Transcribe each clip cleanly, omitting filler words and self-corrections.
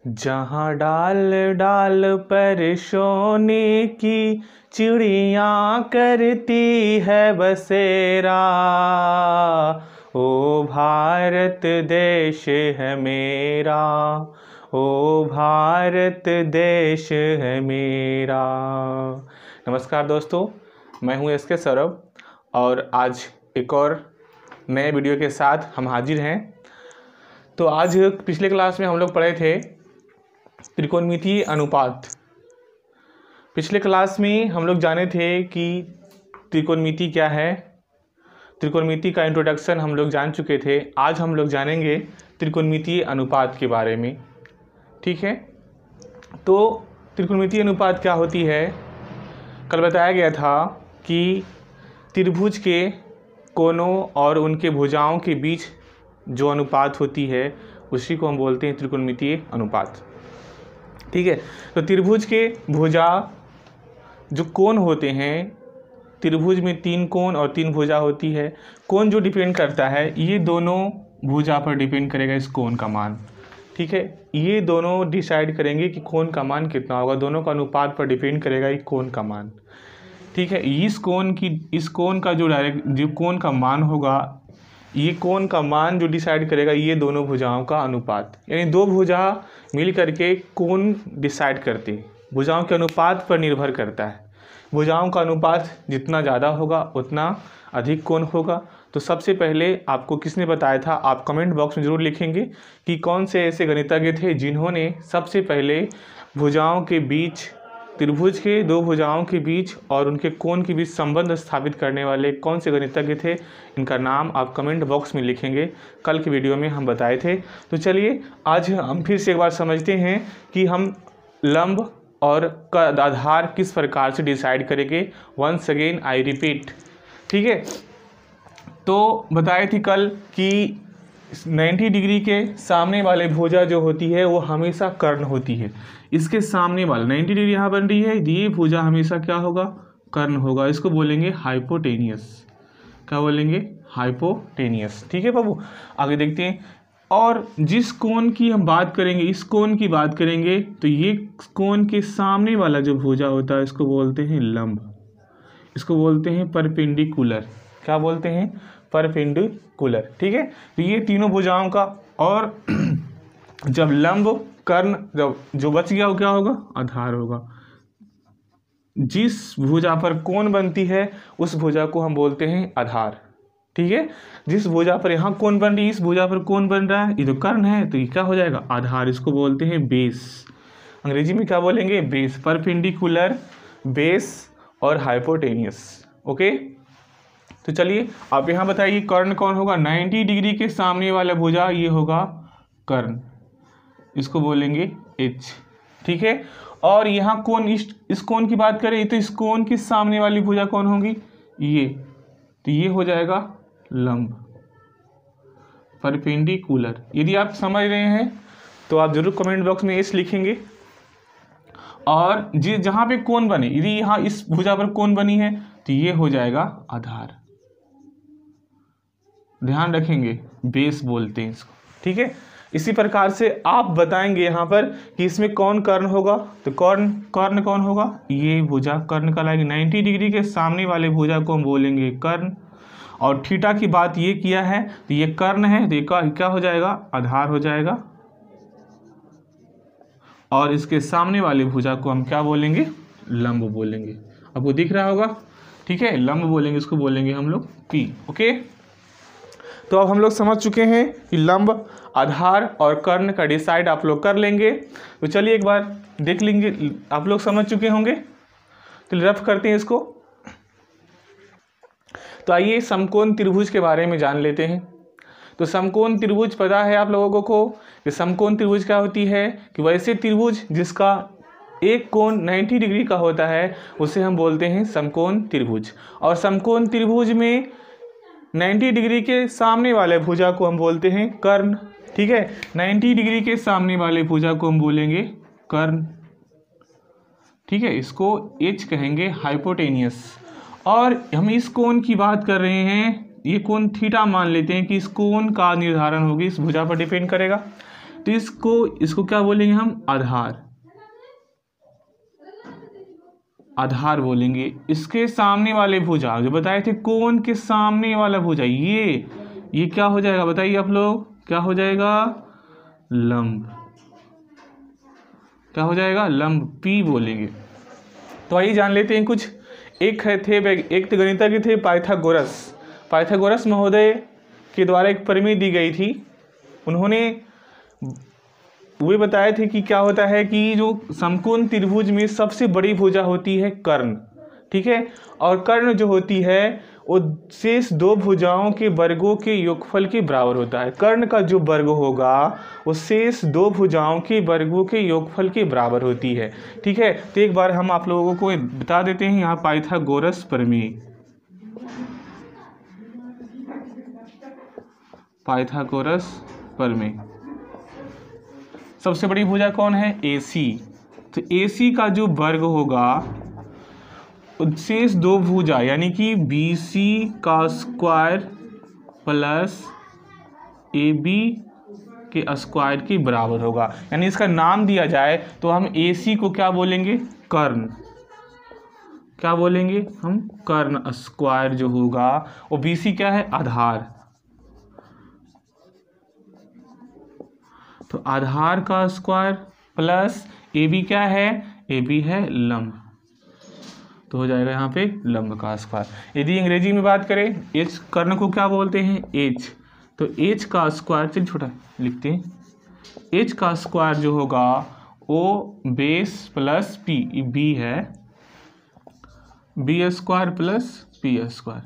जहाँ डाल डाल पर सोने की चिड़ियाँ करती है बसेरा, ओ भारत देश है मेरा, ओ भारत देश है मेरा। नमस्कार दोस्तों, मैं हूँ एस के सौरभ और आज एक और नए वीडियो के साथ हम हाजिर हैं। तो आज पिछले क्लास में हम लोग पढ़े थे त्रिकोणमितीय अनुपात। पिछले क्लास में हम लोग जाने थे कि त्रिकोणमिति क्या है, त्रिकोणमिति का इंट्रोडक्शन हम लोग जान चुके थे। आज हम लोग जानेंगे त्रिकोणमितीय अनुपात के बारे में, ठीक है। तो त्रिकोणमितीय अनुपात क्या होती है, कल बताया गया था कि त्रिभुज के कोनों और उनके भुजाओं के बीच जो अनुपात होती है उसी को हम बोलते हैं त्रिकोणमितीय अनुपात, ठीक है। तो त्रिभुज के भुजा जो कोण होते हैं, त्रिभुज में 3 कोण और 3 भुजा होती है। कोण जो डिपेंड करता है ये दोनों भुजा पर डिपेंड करेगा इस कोण का मान, ठीक है। ये दोनों डिसाइड करेंगे कि कोण का मान कितना होगा, दोनों का अनुपात पर डिपेंड करेगा ये कोण का मान, ठीक है। इस कोण का जो कोण का मान होगा, ये कोण का मान जो डिसाइड करेगा ये दोनों भुजाओं का अनुपात, यानी दो भुजा मिल करके कोण डिसाइड करते हैं। भुजाओं के अनुपात पर निर्भर करता है, भुजाओं का अनुपात जितना ज़्यादा होगा उतना अधिक कोण होगा। तो सबसे पहले आपको किसने बताया था, आप कमेंट बॉक्स में ज़रूर लिखेंगे कि कौन से ऐसे गणितज्ञ थे जिन्होंने सबसे पहले भुजाओं के बीच, त्रिभुज के दो भुजाओं के बीच और उनके कोण के बीच संबंध स्थापित करने वाले कौन से गणितज्ञ थे। इनका नाम आप कमेंट बॉक्स में लिखेंगे, कल की वीडियो में हम बताए थे। तो चलिए आज हम फिर से एक बार समझते हैं कि हम लंब और का आधार किस प्रकार से डिसाइड करेंगे। वंस अगेन आई रिपीट, ठीक है। तो बताए थी कल कि 90 डिग्री के सामने वाले भुजा जो होती है वो हमेशा कर्ण होती है। इसके सामने वाला 90 डिग्री यहाँ बन रही है, ये भुजा हमेशा क्या होगा, कर्ण होगा। इसको बोलेंगे हाइपोटेनियस। क्या बोलेंगे, हाइपोटेनियस, ठीक है बाबू। आगे देखते हैं। और जिस कोण की हम बात करेंगे, इस कोण की बात करेंगे, तो ये कोण के सामने वाला जो भुजा होता है इसको बोलते हैं लंब, इसको बोलते हैं परपेंडिकुलर। क्या बोलते हैं, परपेंडिकुलर, ठीक है। तो ये तीनों भुजाओं का, और जब लंब कर्ण जब जो बच गया वो क्या होगा, आधार होगा। जिस भुजा पर कोण बनती है उस भुजा को हम बोलते हैं आधार, ठीक है। जिस भुजा पर यहाँ कोण बन रही है, इस भुजा पर कोण बन रहा है, ये तो कर्ण है, तो ये क्या हो जाएगा, आधार। इसको बोलते हैं बेस। अंग्रेजी में क्या बोलेंगे, बेस। परपेंडिकुलर, बेस और हाइपोटेनियस, ओके। तो चलिए आप यहाँ बताइए कर्ण कौन होगा। 90 डिग्री के सामने वाला भुजा ये होगा कर्ण, इसको बोलेंगे एच, ठीक है। और यहाँ कोण, इस कोण की बात करें तो इस कोण के सामने वाली भुजा कौन होगी, ये, तो ये हो जाएगा लंब, परपेंडिकुलर। यदि आप समझ रहे हैं तो आप जरूर कमेंट बॉक्स में एस लिखेंगे। और जहाँ पे कोण बने, यदि यहाँ इस भुजा पर कोण बनी है तो ये हो जाएगा आधार। ध्यान रखेंगे, बेस बोलते हैं इसको, ठीक है। इसी प्रकार से आप बताएंगे यहाँ पर कि इसमें कौन कर्ण होगा, तो कर्ण कौन होगा, ये भुजा कर्ण कहलाएगी। 90 डिग्री के सामने वाले भुजा को हम बोलेंगे कर्ण। और थीटा की बात ये किया है तो ये कर्ण है, तो ये क्या हो जाएगा, आधार हो जाएगा। और इसके सामने वाले भुजा को हम क्या बोलेंगे, लंब बोलेंगे। आपको दिख रहा होगा, ठीक है, लंब बोलेंगे, इसको बोलेंगे हम लोग पी, ओके। तो अब हम लोग समझ चुके हैं कि लंब, आधार और कर्ण का डिसाइड आप लोग कर लेंगे। तो चलिए एक बार देख लेंगे, आप लोग समझ चुके होंगे, तो रफ करते हैं इसको। तो आइए समकोण त्रिभुज के बारे में जान लेते हैं। तो समकोण त्रिभुज पता है आप लोगों को कि समकोण त्रिभुज क्या होती है, कि वैसे त्रिभुज जिसका एक कोण 90 डिग्री का होता है उसे हम बोलते हैं समकोण त्रिभुज। और समकोण त्रिभुज में 90 डिग्री के सामने वाले भुजा को हम बोलते हैं कर्ण, ठीक है। 90 डिग्री के सामने वाले भुजा को हम बोलेंगे कर्ण, ठीक है। इसको एच कहेंगे, हाइपोटेनियस। और हम इस कोण की बात कर रहे हैं, ये कोण थीटा मान लेते हैं कि इस कोण का निर्धारण होगी, इस भुजा पर डिपेंड करेगा। तो इसको क्या बोलेंगे हम? आधार, आधार बोलेंगे। इसके सामने वाले भुजा जो बताए थे, कोण के सामने वाला भुजा, ये क्या हो जाएगा बताइए आप लोग, क्या हो जाएगा? लंब। क्या हो जाएगा? लंब, पी बोलेंगे। तो आइए जान लेते हैं कुछ। एक तो गणितज्ञ थे पाइथागोरस महोदय के द्वारा एक प्रमेय दी गई थी। उन्होंने वे बताए थे कि क्या होता है कि जो समकोण त्रिभुज में सबसे बड़ी भुजा होती है कर्ण, ठीक है, और कर्ण जो होती है वो शेष दो भुजाओं के वर्गों के योगफल के बराबर होता है। कर्ण का जो वर्ग होगा वो शेष दो भुजाओं के वर्गों के योगफल के बराबर होती है, ठीक है। तो एक बार हम आप लोगों को बता देते हैं यहाँ पाइथागोरस प्रमेय। पाइथागोरस प्रमेय, सबसे बड़ी भुजा कौन है? AC। तो AC का जो वर्ग होगा शेष दो भुजा यानी कि BC का स्क्वायर प्लस AB के स्क्वायर के बराबर होगा। यानी इसका नाम दिया जाए तो हम AC को क्या बोलेंगे? कर्ण। क्या बोलेंगे हम? कर्ण। स्क्वायर जो होगा वो BC क्या है? आधार। तो आधार का स्क्वायर प्लस AB क्या है? AB है लंब, तो हो जाएगा यहाँ पे लंब का स्क्वायर। यदि अंग्रेजी में बात करें, H कर्ण को क्या बोलते हैं? H। तो H का स्क्वायर, चलिए छोटा लिखते हैं, H का स्क्वायर जो होगा वो बेस प्लस P, B है, B square plus P square.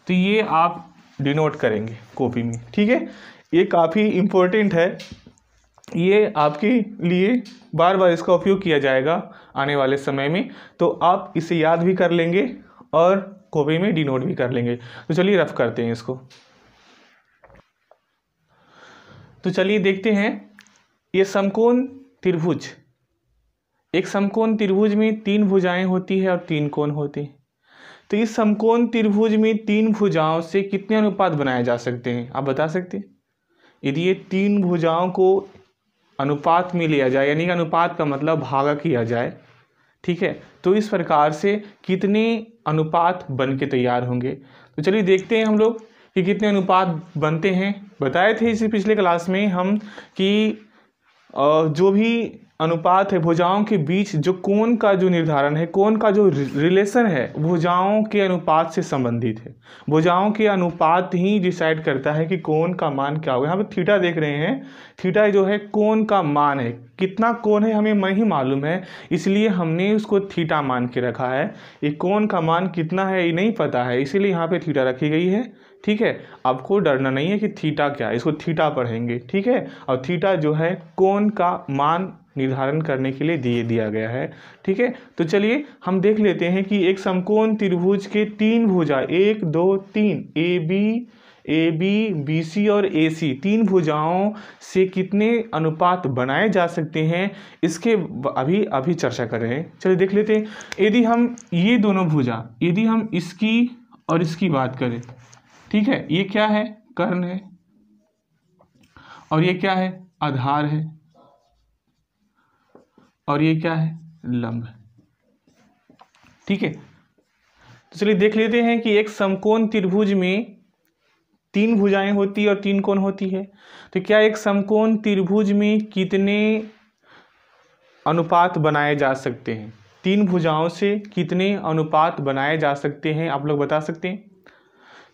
तो ये आप डिनोट करेंगे कॉपी में, ठीक है। ये काफ़ी इम्पोर्टेंट है, ये आपके लिए बार बार इसका उपयोग किया जाएगा आने वाले समय में, तो आप इसे याद भी कर लेंगे और कॉपी में डिनोट भी कर लेंगे। तो चलिए रफ करते हैं इसको। तो चलिए देखते हैं, ये समकोण त्रिभुज, एक समकोण त्रिभुज में तीन भुजाएं होती है और तीन कोण होते हैं। तो इस समकोण त्रिभुज में तीन भुजाओं से कितने अनुपात बनाए जा सकते हैं, आप बता सकते हैं? यदि ये तीन भुजाओं को अनुपात में लिया जाए, यानी कि अनुपात का मतलब भागा किया जाए, ठीक है, तो इस प्रकार से कितने अनुपात बन के तैयार होंगे। तो चलिए देखते हैं हम लोग कि कितने अनुपात बनते हैं। बताए थे इसी पिछले क्लास में हम कि जो भी अनुपात है भुजाओं के बीच, जो कोण का जो निर्धारण है, कोण का जो रिलेशन है भुजाओं के अनुपात से संबंधित है। भुजाओं के अनुपात ही डिसाइड करता है कि कोण का मान क्या होगा। यहाँ पे थीटा देख रहे हैं, थीटा जो है कोण का मान है। कितना कोण है हमें नहीं मालूम है, इसलिए हमने उसको थीटा मान के रखा है। ये कोण का मान कितना है ये नहीं पता है, इसीलिए यहाँ पे थीटा रखी गई है, ठीक है। आपको डरना नहीं है कि थीटा क्या है, इसको थीटा पढ़ेंगे, ठीक है। और थीटा जो है कोण का मान निर्धारण करने के लिए दिया गया है, ठीक है। तो चलिए हम देख लेते हैं कि एक समकोण त्रिभुज के तीन भुजा, 1 2 3, AB BC और AC, तीन भुजाओं से कितने अनुपात बनाए जा सकते हैं, इसके अभी चर्चा कर रहे हैं। चलिए देख लेते हैं। यदि हम ये दोनों भुजा, यदि हम इसकी और इसकी बात करें, ठीक है, ये क्या है? कर्ण है, और ये क्या है? आधार है, और ये क्या है? लंब है, ठीक है। तो चलिए देख लेते हैं कि एक समकोण त्रिभुज में तीन भुजाएं होती है और तीन कोण होती है। तो क्या एक समकोण त्रिभुज में कितने अनुपात बनाए जा सकते हैं? तीन भुजाओं से कितने अनुपात बनाए जा सकते हैं, आप लोग बता सकते हैं?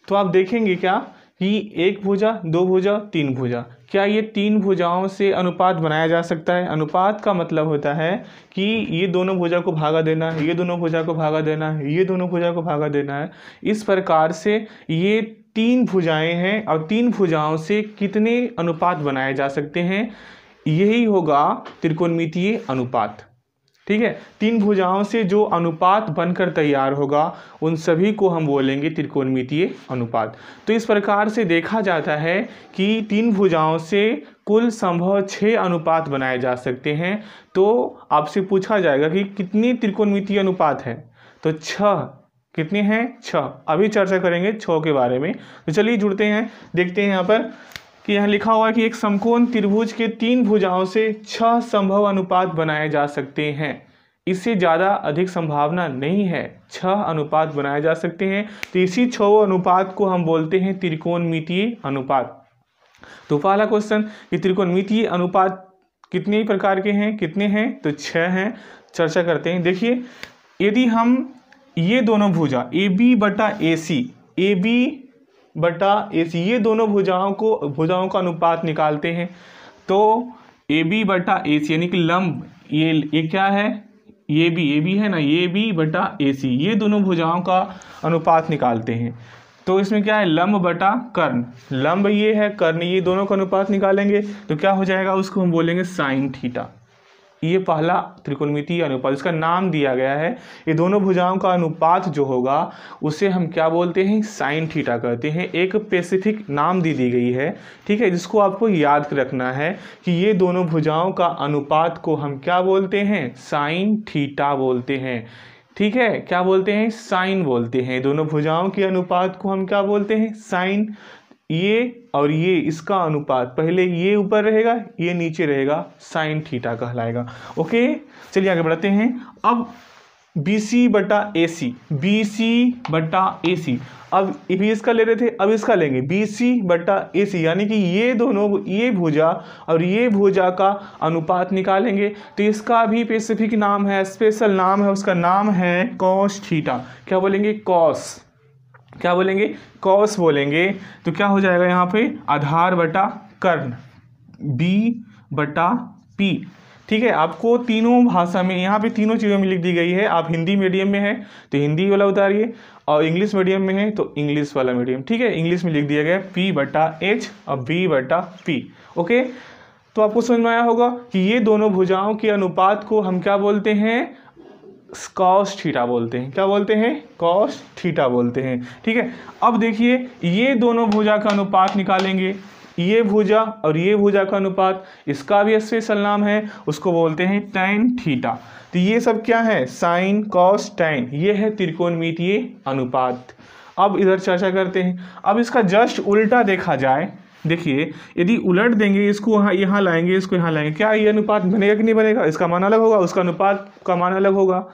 तो आप देखेंगे क्या कि एक भुजा, दो भुजा, तीन भुजा, क्या ये तीन भुजाओं से अनुपात बनाया जा सकता है? अनुपात का मतलब होता है कि ये दोनों भुजा को भागा देना है, ये दोनों भुजा को भागा देना है, ये दोनों भुजा को भागा देना है। इस प्रकार से ये तीन भुजाएं हैं और तीन भुजाओं से कितने अनुपात बनाए जा सकते हैं, यही होगा त्रिकोणमितीय अनुपात, ठीक है। तीन भुजाओं से जो अनुपात बनकर तैयार होगा उन सभी को हम बोलेंगे त्रिकोणमितीय अनुपात। तो इस प्रकार से देखा जाता है कि तीन भुजाओं से कुल संभव 6 अनुपात बनाए जा सकते हैं। तो आपसे पूछा जाएगा कि कितनी त्रिकोणमितीय अनुपात है, तो 6। कितने हैं? 6। अभी चर्चा करेंगे 6 के बारे में। तो चलिए जुड़ते हैं, देखते हैं यहाँ पर कि यहाँ लिखा हुआ है कि एक समकोण त्रिभुज के 3 भुजाओं से 6 संभव अनुपात बनाए जा सकते हैं। इससे ज़्यादा अधिक संभावना नहीं है, 6 अनुपात बनाए जा सकते हैं। तो इसी 6 अनुपात को हम बोलते हैं त्रिकोणमितीय अनुपात। तो पहला क्वेश्चन कि त्रिकोणमितीय अनुपात कितने प्रकार के हैं, कितने हैं, तो 6 हैं। चर्चा करते हैं। देखिए, यदि हम ये दोनों भुजा AB बटा AC, AB बटा AC, ये दोनों भुजाओं का अनुपात निकालते हैं, तो AB बटा AC यानी कि लंब, ये क्या है, ये भी है ना, ये AB बटा AC, ये दोनों भुजाओं का अनुपात निकालते हैं। तो इसमें क्या है, लंब बटा कर्ण, लंब ये है, कर्ण ये, दोनों का अनुपात निकालेंगे तो क्या हो जाएगा, उसको हम बोलेंगे साइन थीटा। ये पहला त्रिकोणमितीय अनुपात, इसका नाम दिया गया है। ये दोनों भुजाओं का अनुपात जो होगा उसे हम क्या बोलते हैं, साइन थीटा कहते हैं। एक स्पेसिफिक नाम दी गई है, ठीक है, जिसको आपको याद रखना है कि ये दोनों भुजाओं का अनुपात को हम क्या बोलते हैं, साइन थीटा बोलते हैं। ठीक है, क्या बोलते हैं, साइन बोलते हैं। दोनों भुजाओं के अनुपात को हम क्या बोलते हैं, साइन। ये और ये, इसका अनुपात, पहले ये ऊपर रहेगा, ये नीचे रहेगा, साइन थीटा कहलाएगा। ओके, चलिए आगे बढ़ते हैं। अब BC बटा AC, BC बटा AC, अब इसका ले रहे थे, अब इसका लेंगे BC बटा AC, यानी कि ये दोनों, ये भुजा और ये भुजा का अनुपात निकालेंगे। तो इसका भी स्पेसिफिक नाम है, स्पेशल नाम है, उसका नाम है कॉस थीटा। क्या बोलेंगे, कॉस, क्या बोलेंगे, कॉस बोलेंगे। तो क्या हो जाएगा यहाँ पे, आधार बटा कर्ण, B बटा P। ठीक है, आपको तीनों भाषा में, यहाँ पे तीनों चीज़ों में लिख दी गई है। आप हिंदी मीडियम में है तो हिंदी वाला उतारिए, और इंग्लिश मीडियम में है तो इंग्लिश वाला मीडियम। ठीक है, इंग्लिश में लिख दिया गया P बटा H और B बटा P। ओके, तो आपको समझ में आया होगा कि ये दोनों भुजाओं के अनुपात को हम क्या बोलते हैं, कॉस थीटा बोलते हैं। क्या बोलते हैं, कॉस थीटा बोलते हैं। ठीक है, अब देखिए, ये दोनों भुजा का अनुपात निकालेंगे, ये भुजा और ये भुजा का अनुपात, इसका भी स्पेशल नाम है, उसको बोलते हैं टैन थीटा। तो ये सब क्या है, साइन कॉस टैन, ये है त्रिकोणमितीय अनुपात। अब इधर चर्चा करते हैं। अब इसका जस्ट उल्टा देखा जाए, देखिए, यदि उलट देंगे, इसको यहाँ लाएंगे, इसको यहाँ लाएंगे, क्या ये अनुपात बनेगा कि नहीं बनेगा, इसका मान अलग होगा, उसका अनुपात का मान अलग होगा।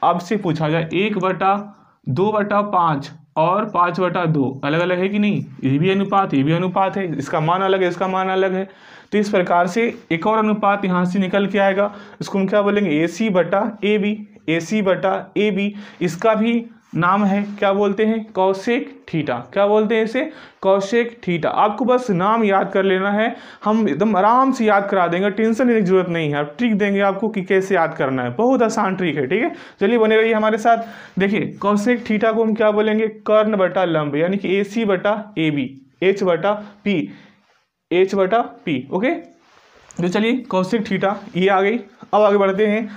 अब से पूछा जाए 1/2/5 और 5/2 अलग अलग है कि नहीं, ये भी अनुपात, ये भी अनुपात है, इसका मान अलग है, इसका मान अलग है। तो इस प्रकार से एक और अनुपात यहाँ से निकल के आएगा, इसको हम क्या बोलेंगे, AC बटा AB, AC बटा AB, इसका भी नाम है, क्या बोलते हैं, कौशिक थीटा। क्या बोलते हैं इसे, कौशिक थीटा। आपको बस नाम याद कर लेना है, हम एकदम आराम से याद करा देंगे, टेंशन लेने की जरूरत नहीं है। आप ट्रिक देंगे आपको कि कैसे याद करना है, बहुत आसान ट्रिक है। ठीक है, चलिए बने रहिए हमारे साथ। देखिए, कौशिक थीटा को हम क्या बोलेंगे, कर्ण बटा लंब, यानी कि AC बटा AB, H बटा P, H बटा P। ओके, तो चलिए कौशिक थीटा ये आ गई। अब आगे बढ़ते हैं।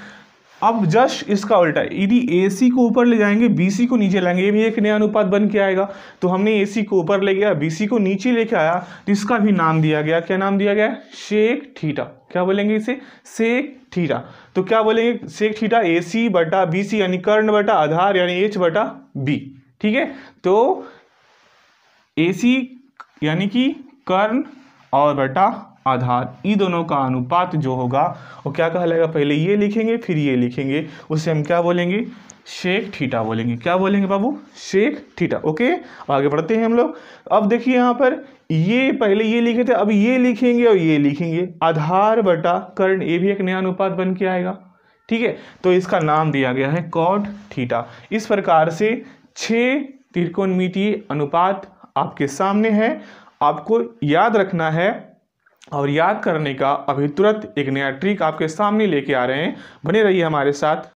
अब जस्ट इसका उल्टा, यदि AC को ऊपर ले जाएंगे, BC को नीचे लाएंगे, ये भी एक नया अनुपात बन के आएगा। तो हमने AC को ऊपर ले गया, BC को नीचे लेके आया, तो इसका भी नाम दिया गया, क्या नाम दिया गया, सेक थीटा। क्या बोलेंगे इसे, सेक थीटा। तो क्या बोलेंगे, सेक थीटा AC बटा BC, यानी कर्ण बटा आधार, यानी H बटा B। ठीक है, तो AC यानी कि कर्ण और बटा आधार, ये दोनों का अनुपात जो होगा वो क्या कहलाएगा, पहले ये लिखेंगे फिर ये लिखेंगे, उसे हम क्या बोलेंगे, सेक थीटा बोलेंगे। क्या बोलेंगे बाबू, सेक थीटा। ओके, आगे बढ़ते हैं हम लोग। अब देखिए यहाँ पर, ये पहले ये लिखे थे, अब ये लिखेंगे और ये लिखेंगे, आधार बटा कर्ण, ये भी एक नया अनुपात बन के आएगा। ठीक है, तो इसका नाम दिया गया है कॉट थीटा। इस प्रकार से 6 त्रिकोणमितीय अनुपात आपके सामने है, आपको याद रखना है। और याद करने का अभी तुरंत एक नया ट्रिक आपके सामने लेके आ रहे हैं, बने रहिए हमारे साथ।